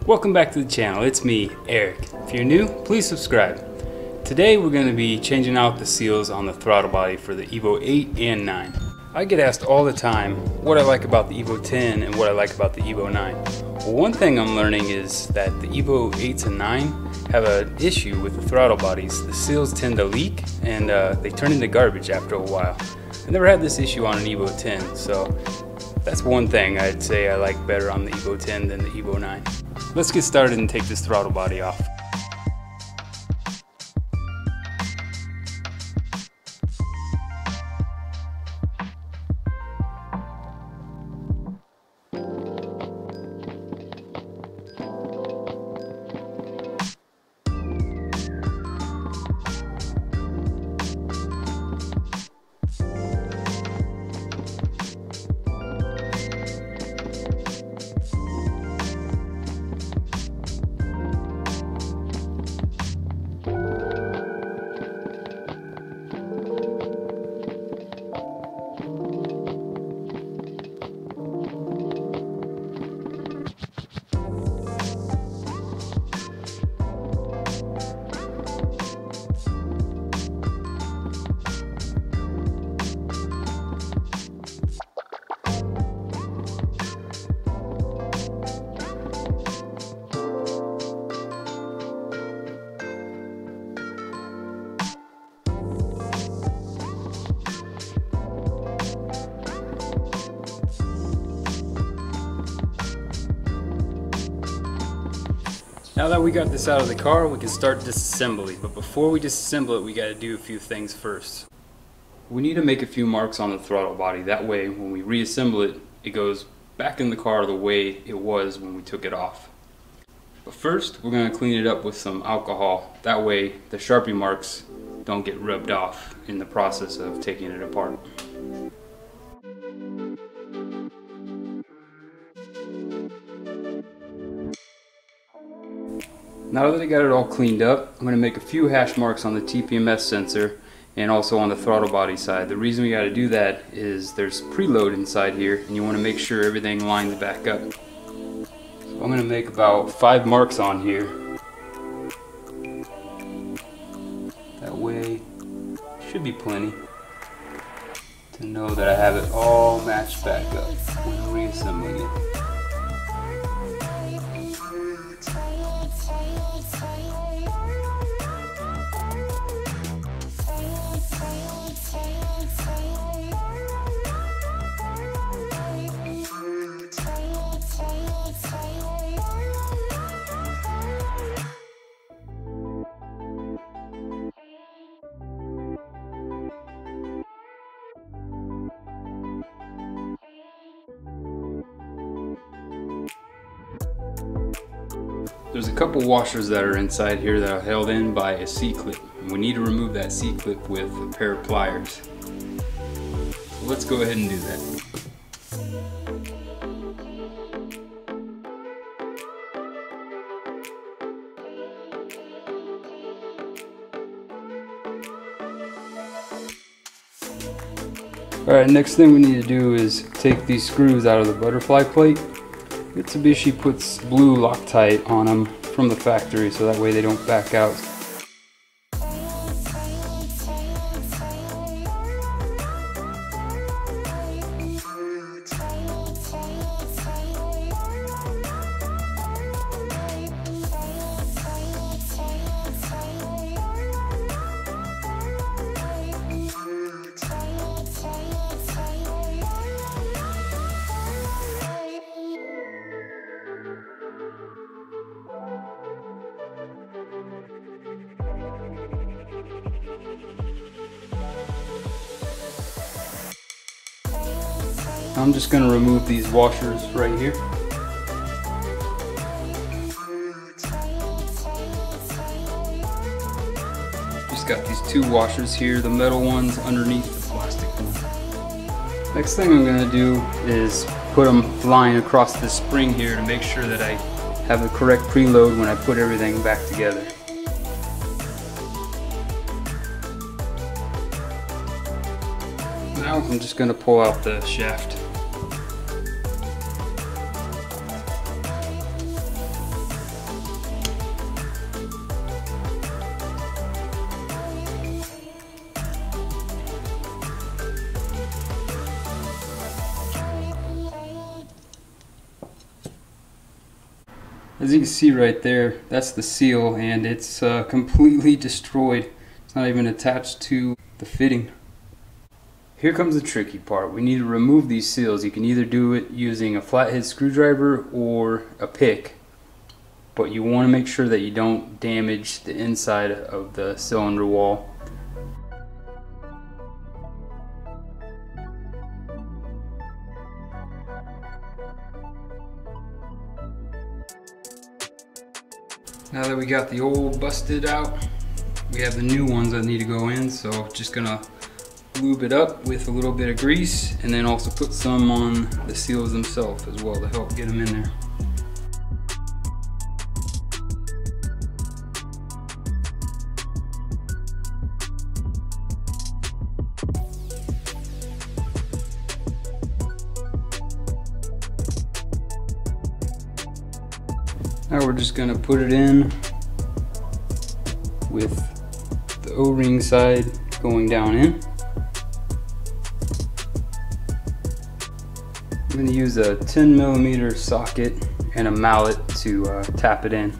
Welcome back to the channel. It's me, Eric. If you're new, please subscribe. Today we're going to be changing out the seals on the throttle body for the EVO 8 and 9. I get asked all the time what I like about the EVO 10 and what I like about the EVO 9. Well, one thing I'm learning is that the EVO 8s and 9 have an issue with the throttle bodies. The seals tend to leak and they turn into garbage after a while. I never had this issue on an EVO 10, so that's one thing I'd say I like better on the EVO 10 than the EVO 9. Let's get started and take this throttle body off. Now that we got this out of the car, we can start disassembly. But before we disassemble it, we got to do a few things first. We need to make a few marks on the throttle body. That way, when we reassemble it, it goes back in the car the way it was when we took it off. But first, we're going to clean it up with some alcohol. That way, the Sharpie marks don't get rubbed off in the process of taking it apart. Now that I got it all cleaned up, I'm going to make a few hash marks on the TPMS sensor and also on the throttle body side. The reason we got to do that is there's preload inside here and you want to make sure everything lines back up. So I'm going to make about 5 marks on here. That way, should be plenty to know that I have it all matched back up when reassembling it. There's a couple washers that are inside here that are held in by a C-clip. We need to remove that C-clip with a pair of pliers. So let's go ahead and do that. Alright, next thing we need to do is take these screws out of the butterfly plate. Mitsubishi puts blue Loctite on them from the factory so that way they don't back out. I'm just going to remove these washers right here. Just got these 2 washers here, the metal ones underneath the plastic one. Next thing I'm going to do is put them lying across this spring here to make sure that I have the correct preload when I put everything back together. Now I'm just going to pull out the shaft. As you can see right there, that's the seal, and it's completely destroyed. It's not even attached to the fitting. Here comes the tricky part. We need to remove these seals. You can either do it using a flathead screwdriver or a pick, but you want to make sure that you don't damage the inside of the cylinder wall. Now that we got the old busted out, we have the new ones that need to go in, so just gonna lube it up with a little bit of grease and then also put some on the seals themselves as well to help get them in there. Now we're just going to put it in with the O-ring side going down in. I'm going to use a 10mm socket and a mallet to tap it in.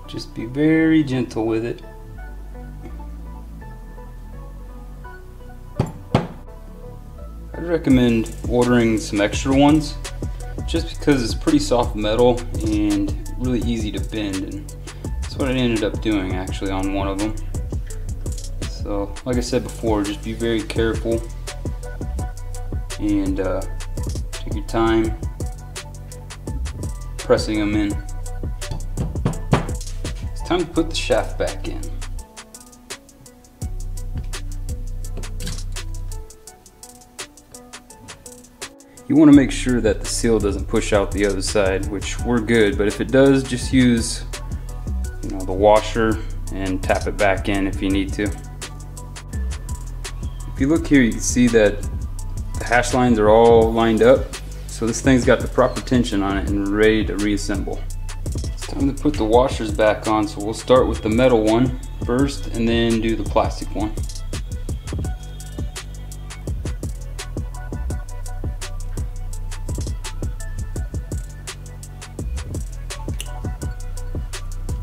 Just be very gentle with it. I'd recommend ordering some extra ones, just because it's pretty soft metal and really easy to bend, and that's what I ended up doing actually on one of them. So like I said before, just be very careful and take your time pressing them in. It's time to put the shaft back in. You want to make sure that the seal doesn't push out the other side, which we're good, but if it does, just use the washer and tap it back in if you need to. If you look here, you can see that the hash lines are all lined up, so this thing's got the proper tension on it and ready to reassemble. It's time to put the washers back on, so we'll start with the metal one first and then do the plastic one.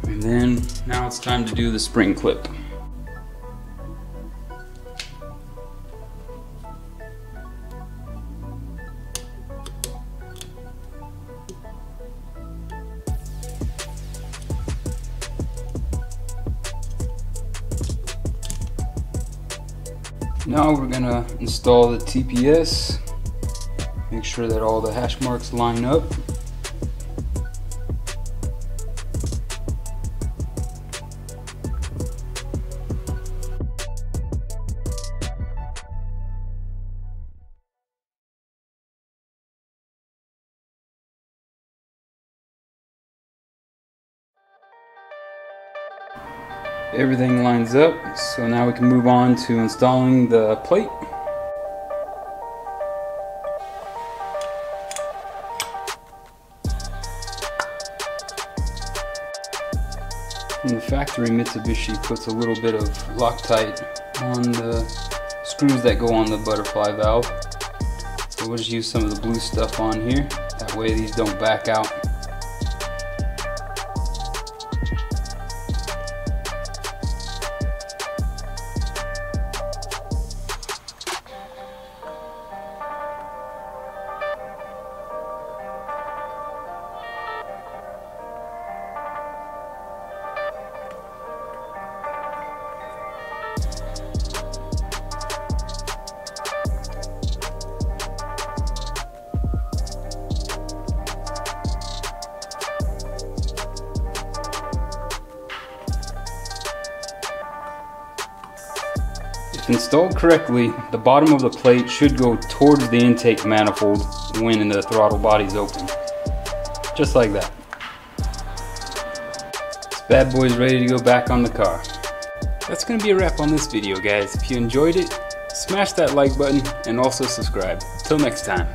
And then now it's time to do the spring clip. Now we're gonna install the TPS. Make sure that all the hash marks line up. Everything lines up, so now we can move on to installing the plate. And the factory Mitsubishi puts a little bit of Loctite on the screws that go on the butterfly valve. So we'll just use some of the blue stuff on here, that way these don't back out. If installed correctly, the bottom of the plate should go towards the intake manifold when the throttle body's open. Just like that. This bad boy's ready to go back on the car. That's going to be a wrap on this video, guys. If you enjoyed it, smash that like button and also subscribe. Till next time.